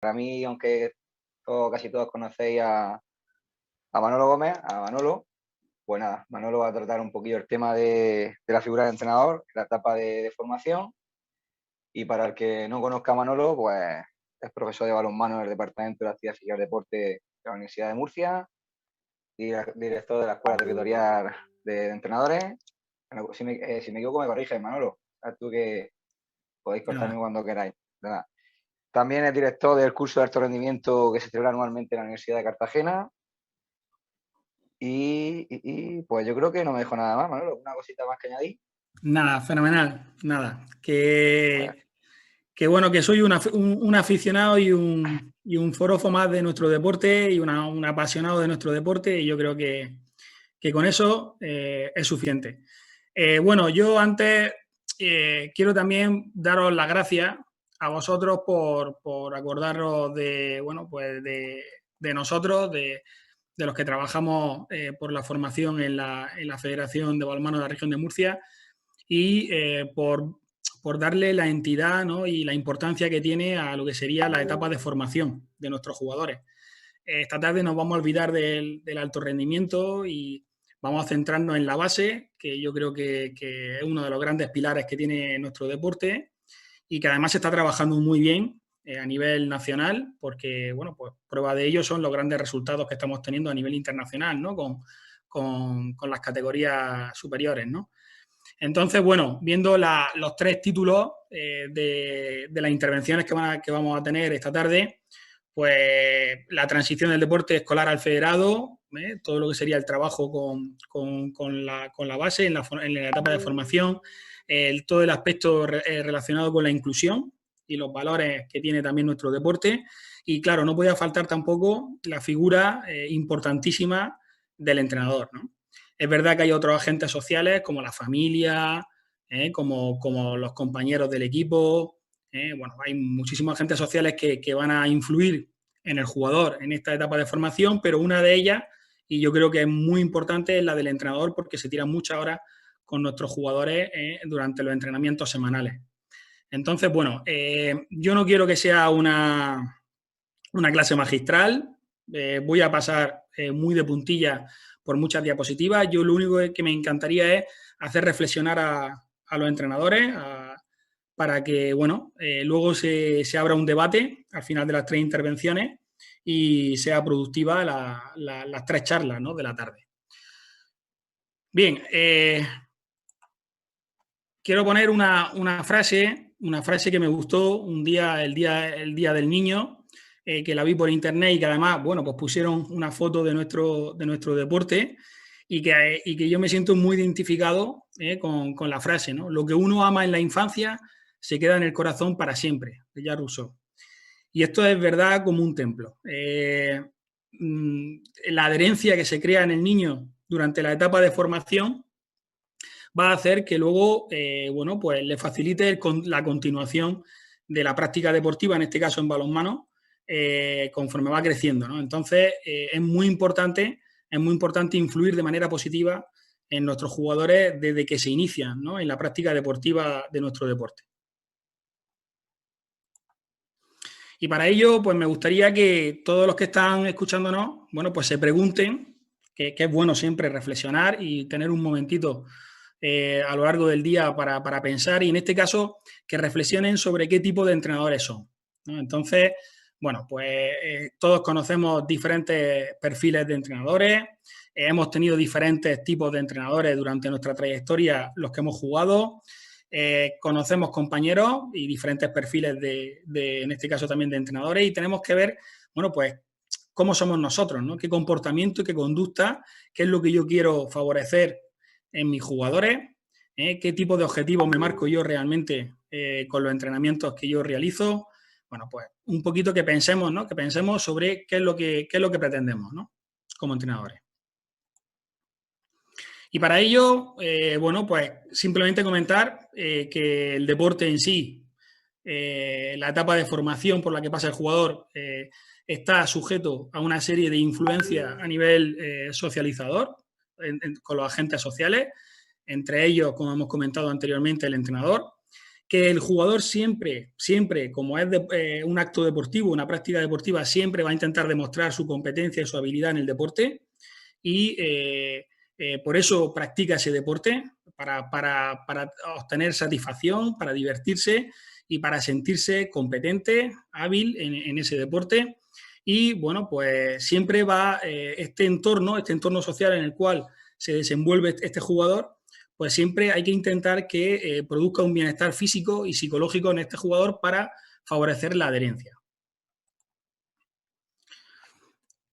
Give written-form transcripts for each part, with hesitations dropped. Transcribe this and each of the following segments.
Para mí, aunque casi todos conocéis a Manolo Gómez, a Manolo, pues nada, Manolo va a tratar un poquillo el tema de la figura de entrenador, la etapa de formación. Y para el que no conozca a Manolo, pues es profesor de balonmano en el Departamento de Actividad Física y Deporte de la Universidad de Murcia y director de la Escuela Territorial de Entrenadores. Bueno, si me equivoco, me corriges, Manolo. Sabes tú que podéis cortarme Nada. cuando queráis. ¿Verdad? También es director del curso de alto rendimiento que se celebra anualmente en la Universidad de Cartagena. Pues yo creo que no me dejo nada más, Manolo. Una cosita más que añadir. Nada, fenomenal. Nada. Pues, Que bueno, que soy un aficionado y un forofo más de nuestro deporte y un apasionado de nuestro deporte, y yo creo que con eso es suficiente. Bueno, yo antes quiero también daros las gracias a vosotros por acordaros de, bueno, pues de nosotros, de los que trabajamos por la formación en la Federación de Balonmano de la Región de Murcia y por darle la entidad, ¿no?, y la importancia que tiene a lo que sería la etapa de formación de nuestros jugadores. Esta tarde nos vamos a olvidar del alto rendimiento y vamos a centrarnos en la base, que yo creo que es uno de los grandes pilares que tiene nuestro deporte y que además se está trabajando muy bien a nivel nacional, porque, bueno, pues prueba de ello son los grandes resultados que estamos teniendo a nivel internacional, ¿no?, con las categorías superiores, ¿no? Entonces, bueno, viendo los tres títulos de las intervenciones que vamos a tener esta tarde, pues la transición del deporte escolar al federado, todo lo que sería el trabajo con la base en la etapa de formación, todo el aspecto relacionado con la inclusión y los valores que tiene también nuestro deporte. Y claro, no podía faltar tampoco la figura importantísima del entrenador, ¿no? Es verdad que hay otros agentes sociales como la familia, como los compañeros del equipo. Bueno, hay muchísimos agentes sociales que van a influir en el jugador en esta etapa de formación, pero una de ellas, y yo creo que es muy importante, es la del entrenador, porque se tiran muchas horas con nuestros jugadores durante los entrenamientos semanales. Entonces, bueno, yo no quiero que sea una clase magistral, voy a pasar muy de puntilla por muchas diapositivas. Yo lo único que me encantaría es hacer reflexionar a los entrenadores para que, bueno, luego se abra un debate al final de las tres intervenciones y sea productiva las tres charlas, ¿no?, de la tarde. Bien, quiero poner una frase que me gustó el día del niño, que la vi por internet y que además, bueno, pues pusieron una foto de nuestro deporte y que yo me siento muy identificado con la frase, ¿no? Lo que uno ama en la infancia se queda en el corazón para siempre, de Jean Rousseau. Y esto es verdad como un templo. La adherencia que se crea en el niño durante la etapa de formación va a hacer que luego, bueno, pues le facilite la continuación de la práctica deportiva, en este caso en balonmano, conforme va creciendo, ¿no? Entonces, es muy importante influir de manera positiva en nuestros jugadores desde que se inician, ¿no?, en la práctica deportiva de nuestro deporte. Y para ello, pues me gustaría que todos los que están escuchándonos, bueno, pues se pregunten, que es bueno siempre reflexionar y tener un momentito a lo largo del día para pensar, y en este caso que reflexionen sobre qué tipo de entrenadores son, ¿no? Entonces, bueno, pues todos conocemos diferentes perfiles de entrenadores, hemos tenido diferentes tipos de entrenadores durante nuestra trayectoria, los que hemos jugado. Conocemos compañeros y diferentes perfiles en este caso también de entrenadores, y tenemos que ver, bueno, pues cómo somos nosotros, ¿no? Qué comportamiento y qué conducta, qué es lo que yo quiero favorecer en mis jugadores, qué tipo de objetivos me marco yo realmente con los entrenamientos que yo realizo. Bueno, pues un poquito que pensemos, ¿no?, que pensemos sobre qué es lo que pretendemos, ¿no?, como entrenadores. Y para ello, bueno, pues simplemente comentar que el deporte en sí, la etapa de formación por la que pasa el jugador, está sujeto a una serie de influencias a nivel socializador con los agentes sociales, entre ellos, como hemos comentado anteriormente, el entrenador. que el jugador siempre, como es un acto deportivo, una práctica deportiva, siempre va a intentar demostrar su competencia y su habilidad en el deporte y por eso practica ese deporte, para obtener satisfacción, para divertirse y para sentirse competente, hábil en ese deporte. Y bueno, pues siempre va este entorno social en el cual se desenvuelve este jugador, pues siempre hay que intentar que produzca un bienestar físico y psicológico en este jugador para favorecer la adherencia.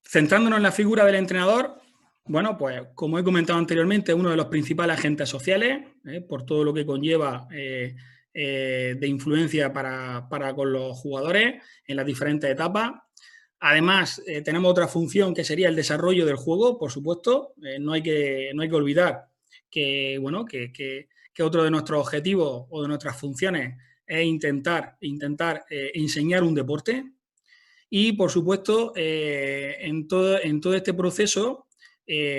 Centrándonos en la figura del entrenador, bueno, pues como he comentado anteriormente, uno de los principales agentes sociales, por todo lo que conlleva de influencia para con los jugadores en las diferentes etapas. Además, tenemos otra función que sería el desarrollo del juego, por supuesto. No hay que olvidar que, bueno, que otro de nuestros objetivos o de nuestras funciones es intentar enseñar un deporte. Y, por supuesto, en todo este proceso,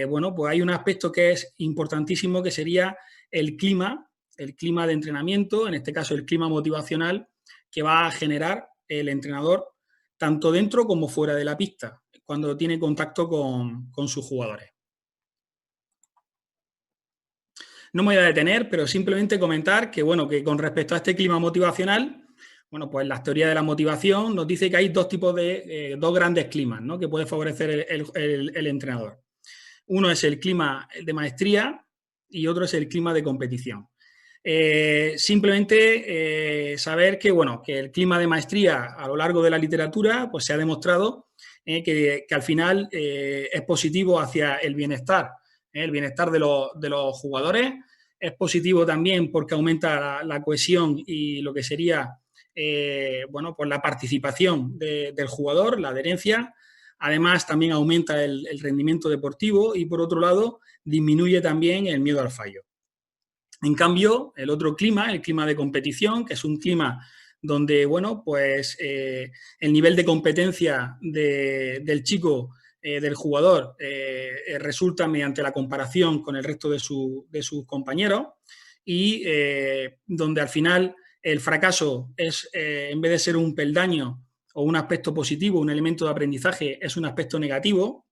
bueno, pues hay un aspecto que es importantísimo, que sería el clima de entrenamiento, en este caso el clima motivacional, que va a generar el entrenador tanto dentro como fuera de la pista, cuando tiene contacto con sus jugadores. No me voy a detener, pero simplemente comentar que, bueno, que con respecto a este clima motivacional, bueno, pues la teoría de la motivación nos dice que hay dos grandes climas, ¿no?, que puede favorecer el entrenador. Uno es el clima de maestría y otro es el clima de competición. Simplemente saber que, bueno, que el clima de maestría a lo largo de la literatura pues se ha demostrado que al final es positivo hacia el bienestar de los jugadores. Es positivo también porque aumenta la cohesión y lo que sería bueno, pues la participación del jugador, la adherencia. Además, también aumenta el rendimiento deportivo y, por otro lado, disminuye también el miedo al fallo. En cambio, el otro clima, el clima de competición, que es un clima donde, bueno, pues el nivel de competencia del chico, del jugador, resulta mediante la comparación con el resto de sus compañeros y donde al final el fracaso es, en vez de ser un peldaño o un aspecto positivo, un elemento de aprendizaje, es un aspecto negativo.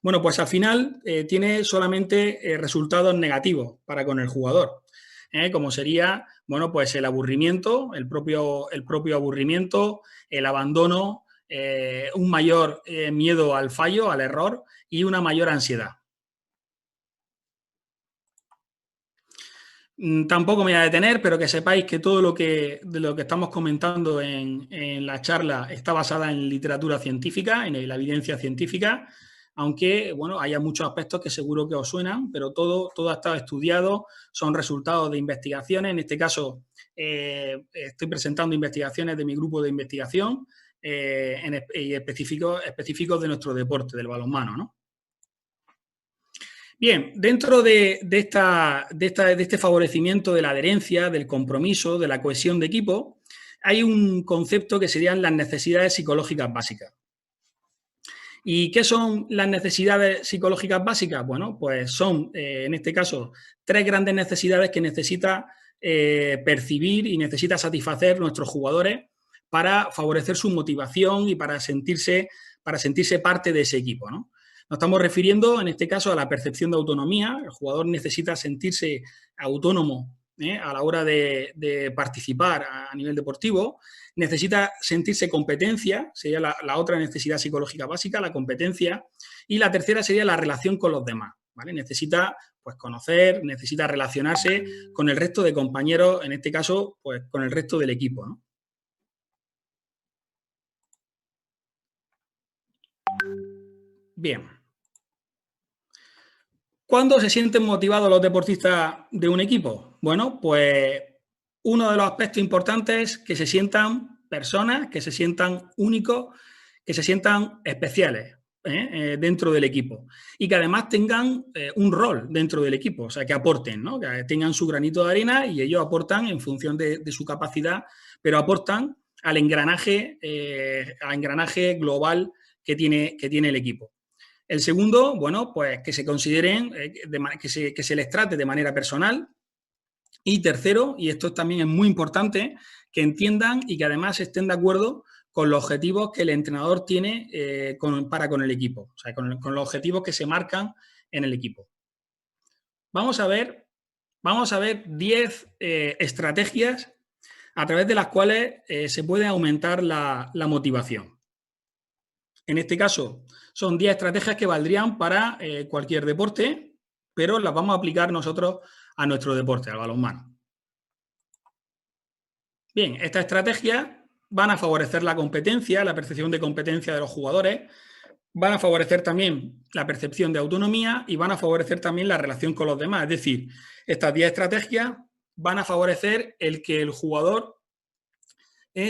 Bueno, pues al final tiene solamente resultados negativos para con el jugador, como sería, bueno, pues el aburrimiento, el propio aburrimiento, el abandono, un mayor miedo al fallo, al error y una mayor ansiedad. Tampoco me voy a detener, pero que sepáis que todo de lo que estamos comentando en la charla está basada en literatura científica, en la evidencia científica, aunque, bueno, haya muchos aspectos que seguro que os suenan, pero todo ha estado estudiado, son resultados de investigaciones. En este caso, estoy presentando investigaciones de mi grupo de investigación y específicos de nuestro deporte, del balonmano, ¿no? Bien, dentro de este favorecimiento de la adherencia, del compromiso, de la cohesión de equipo, hay un concepto que serían las necesidades psicológicas básicas. ¿Y qué son las necesidades psicológicas básicas? Bueno, pues son, en este caso, 3 grandes necesidades que necesita percibir y necesita satisfacer nuestros jugadores para favorecer su motivación y para sentirse parte de ese equipo, ¿no? Nos estamos refiriendo, en este caso, a la percepción de autonomía. El jugador necesita sentirse autónomo a la hora de participar a nivel deportivo. Necesita sentirse competencia, sería la otra necesidad psicológica básica, la competencia. Y la tercera sería la relación con los demás, ¿vale? Necesita, pues, conocer, necesita relacionarse con el resto de compañeros, en este caso, pues, con el resto del equipo, ¿no? Bien. ¿Cuándo se sienten motivados los deportistas de un equipo? Bueno, pues uno de los aspectos importantes es que se sientan personas, que se sientan únicos, que se sientan especiales dentro del equipo y que además tengan un rol dentro del equipo, o sea, que aporten, ¿no? Que tengan su granito de arena y ellos aportan en función de su capacidad, pero aportan al engranaje global que tiene el equipo. El segundo, bueno, pues que se consideren, que se les trate de manera personal, Y tercero, y esto también es muy importante, que entiendan y que además estén de acuerdo con los objetivos que el entrenador tiene para con el equipo, o sea, con los objetivos que se marcan en el equipo. Vamos a ver 10 estrategias a través de las cuales se puede aumentar la motivación. En este caso, son 10 estrategias que valdrían para cualquier deporte, pero las vamos a aplicar nosotros a nuestro deporte, al balonmano. Bien, estas estrategias van a favorecer la competencia, la percepción de competencia de los jugadores, van a favorecer también la percepción de autonomía y van a favorecer también la relación con los demás. Es decir, estas 10 estrategias van a favorecer el que el jugador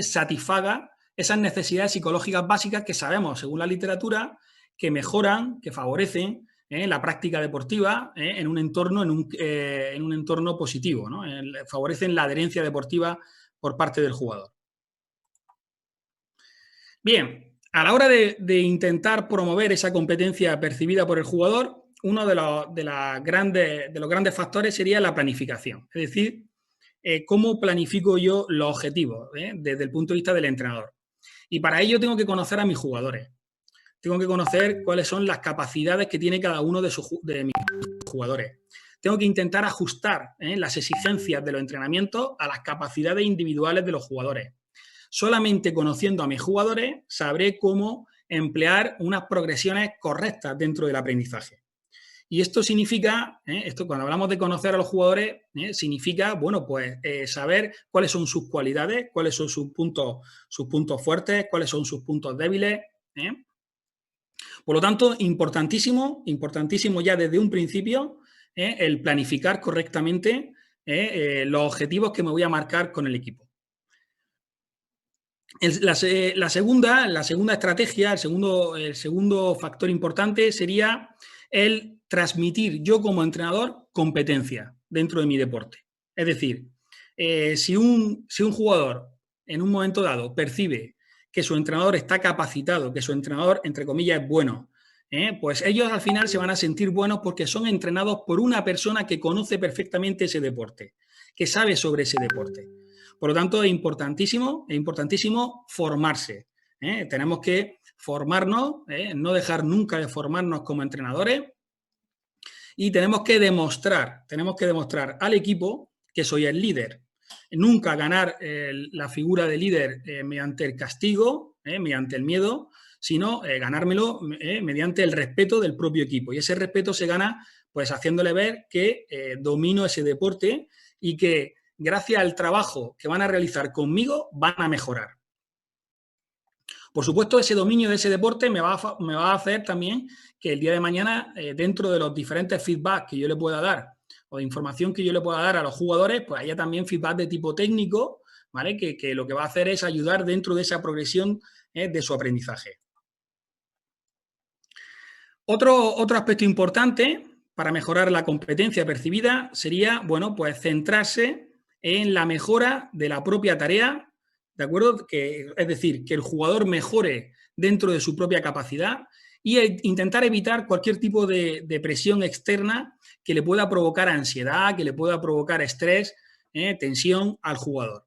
satisfaga esas necesidades psicológicas básicas que sabemos, según la literatura, que mejoran, que favorecen la práctica deportiva en un entorno positivo, ¿no? Favorecen la adherencia deportiva por parte del jugador. Bien, a la hora de intentar promover esa competencia percibida por el jugador, uno de los grandes factores sería la planificación, es decir, cómo planifico yo los objetivos desde el punto de vista del entrenador. Y para ello tengo que conocer a mis jugadores, tengo que conocer cuáles son las capacidades que tiene cada uno de mis jugadores. Tengo que intentar ajustar las exigencias de los entrenamientos a las capacidades individuales de los jugadores. Solamente conociendo a mis jugadores sabré cómo emplear unas progresiones correctas dentro del aprendizaje. Y esto significa, cuando hablamos de conocer a los jugadores, significa, bueno, pues saber cuáles son sus cualidades, cuáles son sus puntos fuertes, cuáles son sus puntos débiles. Por lo tanto, importantísimo ya desde un principio, el planificar correctamente los objetivos que me voy a marcar con el equipo. La segunda estrategia, el segundo factor importante sería el transmitir yo como entrenador competencia dentro de mi deporte. Es decir, si un jugador en un momento dado percibe que su entrenador está capacitado, que su entrenador, entre comillas, es bueno, pues ellos al final se van a sentir buenos porque son entrenados por una persona que conoce perfectamente ese deporte, que sabe sobre ese deporte. Por lo tanto, es importantísimo formarse. Tenemos que formarnos, no dejar nunca de formarnos como entrenadores y tenemos que demostrar al equipo que soy el líder. Nunca ganar la figura de líder mediante el castigo, mediante el miedo, sino ganármelo mediante el respeto del propio equipo. Y ese respeto se gana pues haciéndole ver que domino ese deporte y que gracias al trabajo que van a realizar conmigo, van a mejorar. Por supuesto, ese dominio de ese deporte me va a hacer también que el día de mañana, dentro de los diferentes feedback que yo le pueda dar o de información que yo le pueda dar a los jugadores, pues haya también feedback de tipo técnico, ¿vale? Que lo que va a hacer es ayudar dentro de esa progresión de su aprendizaje. Otro aspecto importante para mejorar la competencia percibida sería, bueno, pues centrarse en la mejora de la propia tarea, ¿de acuerdo? Es decir, que el jugador mejore dentro de su propia capacidad y intentar evitar cualquier tipo de presión externa que le pueda provocar ansiedad, que le pueda provocar estrés, tensión al jugador.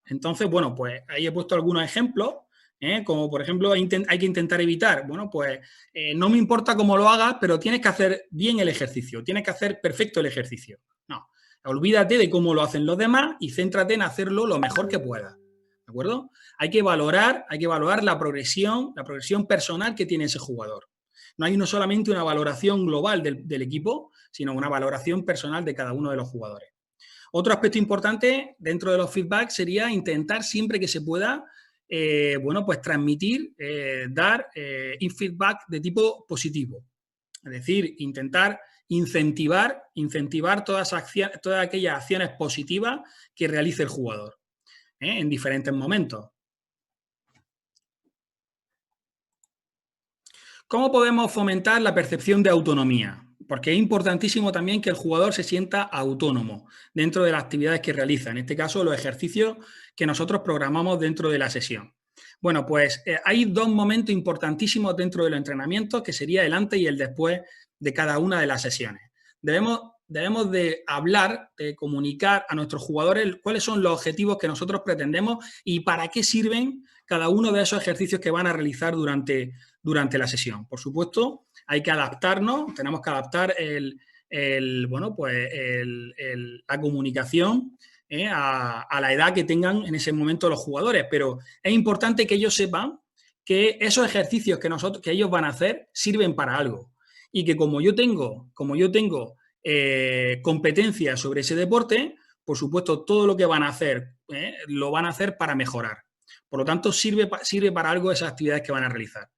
Entonces, bueno, pues ahí he puesto algunos ejemplos, como por ejemplo hay que intentar evitar, bueno, pues no me importa cómo lo hagas, pero tienes que hacer bien el ejercicio, tienes que hacer perfecto el ejercicio. No, olvídate de cómo lo hacen los demás y céntrate en hacerlo lo mejor que puedas, ¿de acuerdo? Hay que valorar la progresión personal que tiene ese jugador. No hay solamente una valoración global del equipo, sino una valoración personal de cada uno de los jugadores. Otro aspecto importante dentro de los feedbacks sería intentar siempre que se pueda, bueno, pues transmitir, dar feedback de tipo positivo. Es decir, intentar incentivar todas aquellas acciones positivas que realice el jugador en diferentes momentos. ¿Cómo podemos fomentar la percepción de autonomía? Porque es importantísimo también que el jugador se sienta autónomo dentro de las actividades que realiza, en este caso los ejercicios que nosotros programamos dentro de la sesión. Bueno, pues hay dos momentos importantísimos dentro de los entrenamientos, que sería el antes y el después de cada una de las sesiones. Debemos debemos de hablar, de comunicar a nuestros jugadores cuáles son los objetivos que nosotros pretendemos y para qué sirven cada uno de esos ejercicios que van a realizar durante la sesión. Por supuesto, hay que adaptarnos, tenemos que adaptar la comunicación a la edad que tengan en ese momento los jugadores, pero es importante que ellos sepan que esos ejercicios que ellos van a hacer sirven para algo y que como yo tengo competencia sobre ese deporte, por supuesto, todo lo que van a hacer lo van a hacer para mejorar. Por lo tanto, sirve para algo esas actividades que van a realizar.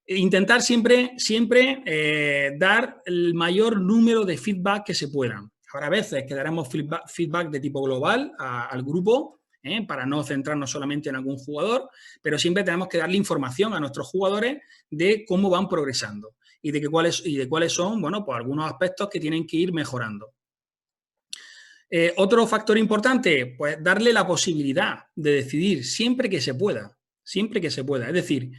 Intentar siempre dar el mayor número de feedback que se puedan. Habrá veces que daremos feedback de tipo global al grupo, para no centrarnos solamente en algún jugador, pero siempre tenemos que darle información a nuestros jugadores de cómo van progresando y de cuáles son, bueno, pues algunos aspectos que tienen que ir mejorando. Otro factor importante, pues darle la posibilidad de decidir siempre que se pueda. Es decir,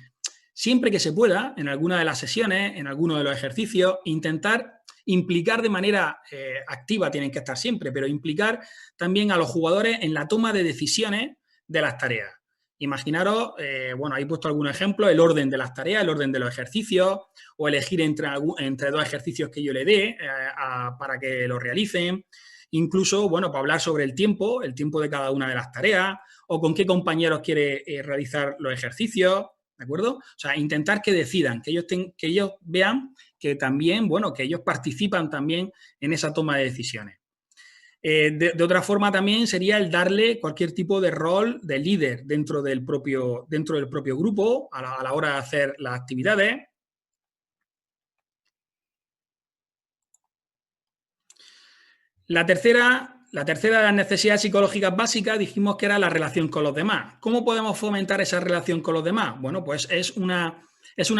siempre que se pueda, en alguna de las sesiones, en alguno de los ejercicios, intentar implicar de manera activa, tienen que estar siempre, pero implicar también a los jugadores en la toma de decisiones de las tareas. Imaginaros, bueno, ahí he puesto algunos ejemplos, el orden de las tareas, el orden de los ejercicios, o elegir entre dos ejercicios que yo le dé para que lo realicen. Incluso, bueno, para hablar sobre el tiempo de cada una de las tareas, o con qué compañeros quiere realizar los ejercicios, ¿de acuerdo? O sea, intentar que decidan, que ellos vean que también, bueno, que ellos participan también en esa toma de decisiones. De otra forma también sería el darle cualquier tipo de rol de líder dentro del propio grupo a la hora de hacer las actividades. La tercera de las necesidades psicológicas básicas dijimos que era la relación con los demás. ¿Cómo podemos fomentar esa relación con los demás? Bueno, pues es una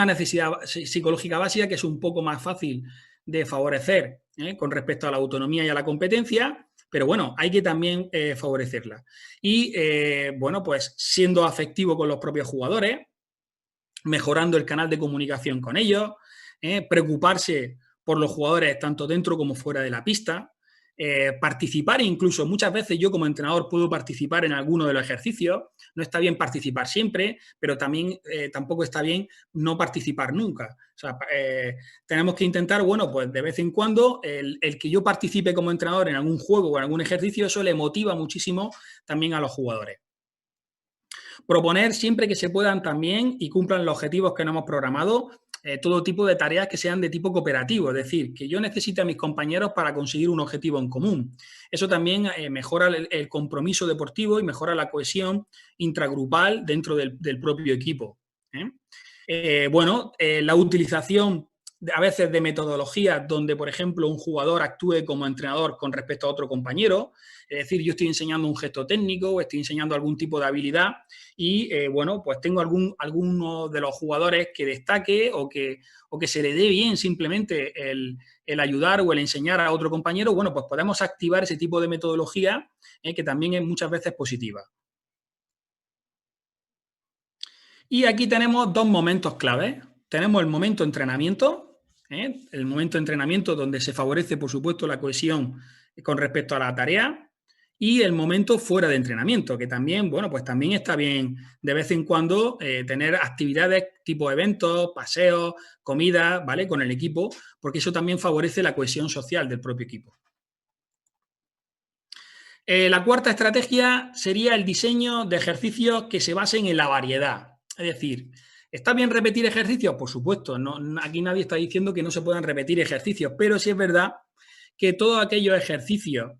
necesidad psicológica básica que es un poco más fácil de favorecer con respecto a la autonomía y a la competencia, pero bueno, hay que también favorecerla. Y bueno, pues siendo afectivo con los propios jugadores, mejorando el canal de comunicación con ellos, preocuparse por los jugadores tanto dentro como fuera de la pista, participar, incluso muchas veces yo como entrenador puedo participar en alguno de los ejercicios. No está bien participar siempre, pero también tampoco está bien no participar nunca. O sea, tenemos que intentar, bueno, pues de vez en cuando el que yo participe como entrenador en algún juego o en algún ejercicio, eso le motiva muchísimo también a los jugadores. Proponer siempre que se puedan también y cumplan los objetivos que nos hemos programado, todo tipo de tareas que sean de tipo cooperativo, es decir, que yo necesite a mis compañeros para conseguir un objetivo en común. Eso también mejora el compromiso deportivo y mejora la cohesión intragrupal dentro del propio equipo. Bueno, la utilización a veces de metodologías donde, por ejemplo, un jugador actúe como entrenador con respecto a otro compañero, es decir, yo estoy enseñando un gesto técnico o estoy enseñando algún tipo de habilidad y, bueno, pues tengo alguno de los jugadores que destaque o que se le dé bien simplemente el ayudar o el enseñar a otro compañero, bueno, pues podemos activar ese tipo de metodología que también es muchas veces positiva. Y aquí tenemos dos momentos claves. Tenemos el momento de entrenamiento, el momento de entrenamiento donde se favorece, por supuesto, la cohesión con respecto a la tarea, y el momento fuera de entrenamiento, que también, bueno, pues también está bien de vez en cuando tener actividades tipo eventos, paseos, comidas, ¿vale? Con el equipo, porque eso también favorece la cohesión social del propio equipo. La cuarta estrategia sería el diseño de ejercicios que se basen en la variedad. Es decir, ¿está bien repetir ejercicios? Por supuesto, aquí nadie está diciendo que no se puedan repetir ejercicios, pero sí es verdad que todos aquellos ejercicios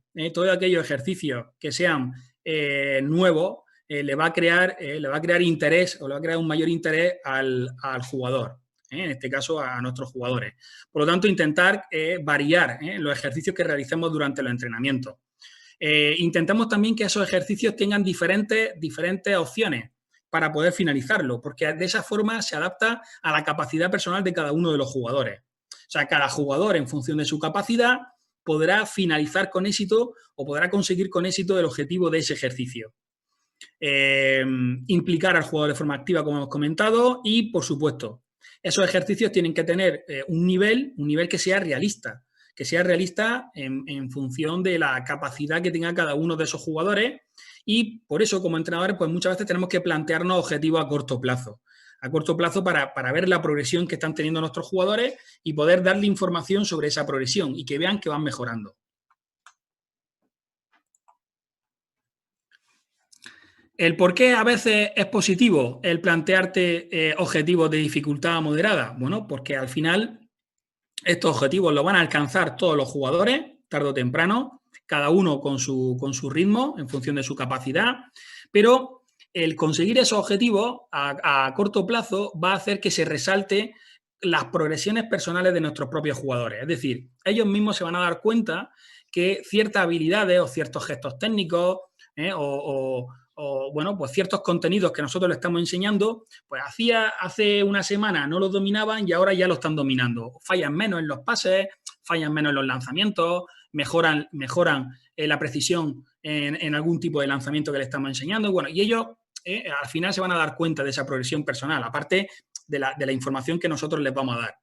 que sean nuevos, le va a crear interés o le va a crear un mayor interés al jugador, en este caso a nuestros jugadores. Por lo tanto, intentar variar los ejercicios que realicemos durante los entrenamientos. Intentamos también que esos ejercicios tengan diferentes opciones para poder finalizarlo, porque de esa forma se adapta a la capacidad personal de cada uno de los jugadores. O sea, cada jugador, en función de su capacidad, podrá finalizar con éxito o podrá conseguir con éxito el objetivo de ese ejercicio. Implicar al jugador de forma activa, como hemos comentado, y, por supuesto, esos ejercicios tienen que tener un nivel que sea realista, que sea realista en función de la capacidad que tenga cada uno de esos jugadores, y por eso como entrenadores pues muchas veces tenemos que plantearnos objetivos a corto plazo. A corto plazo para ver la progresión que están teniendo nuestros jugadores y poder darle información sobre esa progresión y que vean que van mejorando. ¿El por qué a veces es positivo el plantearte objetivos de dificultad moderada? Bueno, porque al final estos objetivos los van a alcanzar todos los jugadores, tarde o temprano, cada uno con su ritmo, en función de su capacidad, pero el conseguir esos objetivos a corto plazo va a hacer que se resalte las progresiones personales de nuestros propios jugadores. Es decir, ellos mismos se van a dar cuenta que ciertas habilidades o ciertos gestos técnicos bueno, pues ciertos contenidos que nosotros le estamos enseñando, pues hace una semana no los dominaban y ahora ya lo están dominando. Fallan menos en los pases, fallan menos en los lanzamientos, mejoran la precisión en algún tipo de lanzamiento que le estamos enseñando. Bueno, y ellos al final se van a dar cuenta de esa progresión personal, aparte de la información que nosotros les vamos a dar.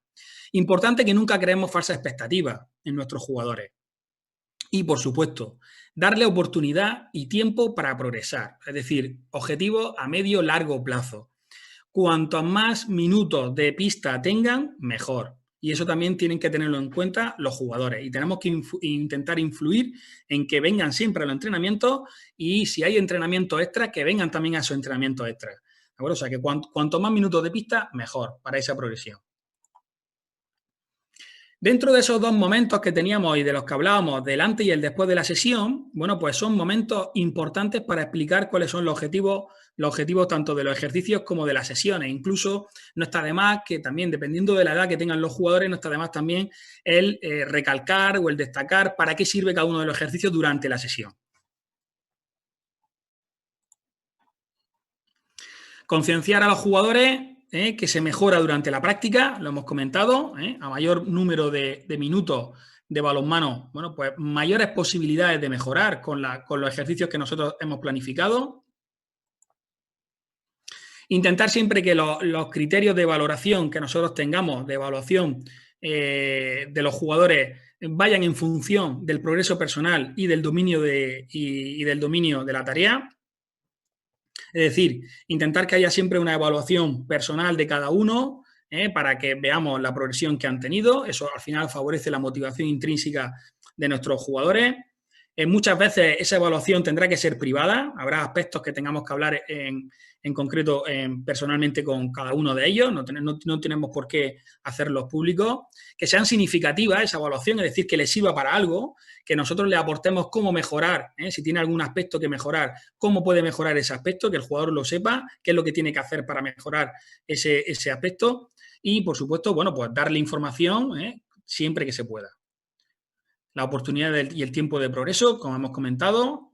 Importante que nunca creemos falsas expectativas en nuestros jugadores. Y, por supuesto, darle oportunidad y tiempo para progresar, es decir, objetivos a medio largo plazo. Cuantos más minutos de pista tengan, mejor. Y eso también tienen que tenerlo en cuenta los jugadores. Y tenemos que intentar influir en que vengan siempre a los entrenamientos y si hay entrenamientos extras, que vengan también a esos entrenamientos extras. ¿De acuerdo? O sea, que cuanto más minutos de pista, mejor para esa progresión. Dentro de esos dos momentos que teníamos y de los que hablábamos, del antes y el después de la sesión, bueno, pues son momentos importantes para explicar cuáles son los objetivos tanto de los ejercicios como de las sesiones. Incluso no está de más que también, dependiendo de la edad que tengan los jugadores, no está de más también el recalcar o el destacar para qué sirve cada uno de los ejercicios durante la sesión. Concienciar a los jugadores que se mejora durante la práctica, lo hemos comentado, a mayor número de minutos de balonmano, bueno, pues mayores posibilidades de mejorar con los ejercicios que nosotros hemos planificado. Intentar siempre que los criterios de valoración que nosotros tengamos, de evaluación de los jugadores, vayan en función del progreso personal y del dominio del dominio de la tarea. Es decir, intentar que haya siempre una evaluación personal de cada uno para que veamos la progresión que han tenido. Eso al final favorece la motivación intrínseca de nuestros jugadores. Muchas veces esa evaluación tendrá que ser privada. Habrá aspectos que tengamos que hablar en concreto personalmente con cada uno de ellos. No tenemos por qué hacerlos públicos. Que sean significativas esa evaluación, es decir, que les sirva para algo, que nosotros le aportemos cómo mejorar, si tiene algún aspecto que mejorar, cómo puede mejorar ese aspecto, que el jugador lo sepa, qué es lo que tiene que hacer para mejorar ese aspecto y, por supuesto, bueno, pues darle información siempre que se pueda. La oportunidad y el tiempo de progreso, como hemos comentado.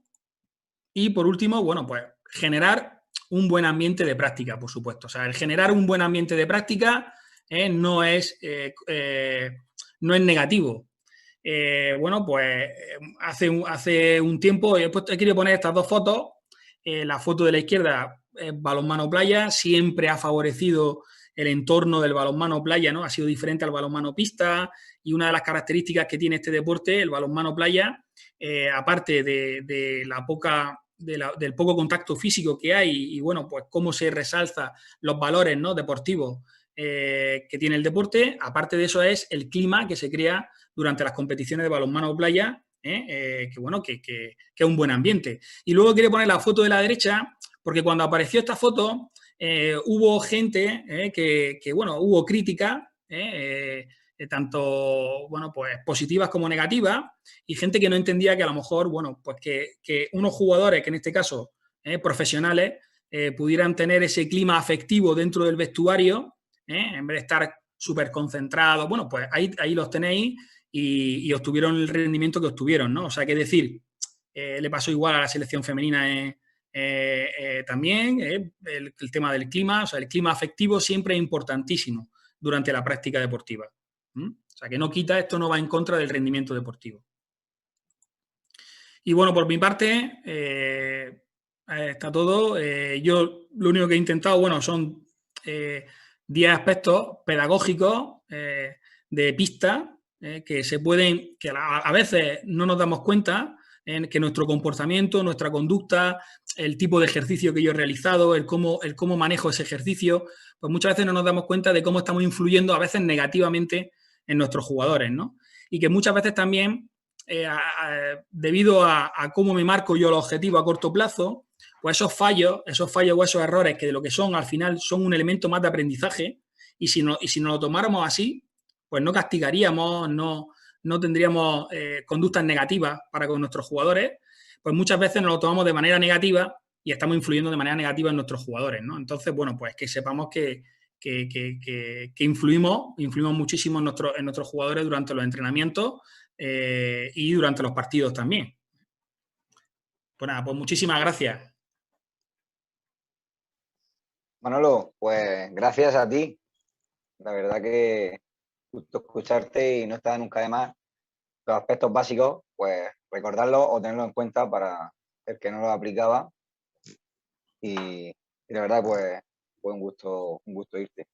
Y, por último, bueno, pues generar un buen ambiente de práctica, por supuesto. O sea, el generar un buen ambiente de práctica no es negativo. Bueno, pues hace un tiempo he querido poner estas dos fotos. La foto de la izquierda, balonmano playa, siempre ha favorecido el entorno del balonmano playa, ¿no? Ha sido diferente al balonmano pista y una de las características que tiene este deporte, el balonmano playa, aparte del poco contacto físico que hay y bueno, pues cómo se resalza los valores, ¿no?, deportivos que tiene el deporte, aparte de eso es el clima que se crea durante las competiciones de balonmano playa, que bueno, que es un buen ambiente. Y luego quiero poner la foto de la derecha, porque cuando apareció esta foto hubo gente bueno, hubo críticas, tanto, bueno, pues positivas como negativas, y gente que no entendía que a lo mejor, bueno, pues que unos jugadores, que en este caso profesionales, pudieran tener ese clima afectivo dentro del vestuario, en vez de estar súper concentrados. Bueno, pues ahí los tenéis y obtuvieron el rendimiento que obtuvieron, ¿no? O sea, que decir, le pasó igual a la selección femenina también, el tema del clima, o sea, el clima afectivo siempre es importantísimo durante la práctica deportiva. O sea, que no quita, esto no va en contra del rendimiento deportivo. Y bueno, por mi parte, está todo. Yo lo único que he intentado, bueno, son 10 aspectos pedagógicos de pista que se pueden, que a veces no nos damos cuenta en que nuestro comportamiento, nuestra conducta, el tipo de ejercicio que yo he realizado, el cómo manejo ese ejercicio, pues muchas veces no nos damos cuenta de cómo estamos influyendo a veces negativamente en nuestros jugadores, ¿no? Y que muchas veces también, debido a cómo me marco yo el objetivo a corto plazo, pues esos fallos o esos errores que de lo que son al final son un elemento más de aprendizaje, y si nos lo tomáramos así, pues no castigaríamos, no tendríamos conductas negativas para con nuestros jugadores, pues muchas veces nos lo tomamos de manera negativa y estamos influyendo de manera negativa en nuestros jugadores, ¿no? Entonces, bueno, pues que sepamos que influimos muchísimo en nuestros jugadores durante los entrenamientos y durante los partidos también. Pues nada, pues muchísimas gracias. Manolo, pues gracias a ti. La verdad que gusto escucharte y no está nunca de más los aspectos básicos, pues recordarlos o tenerlos en cuenta para el que no los aplicaba. Y la verdad, pues fue un gusto irte.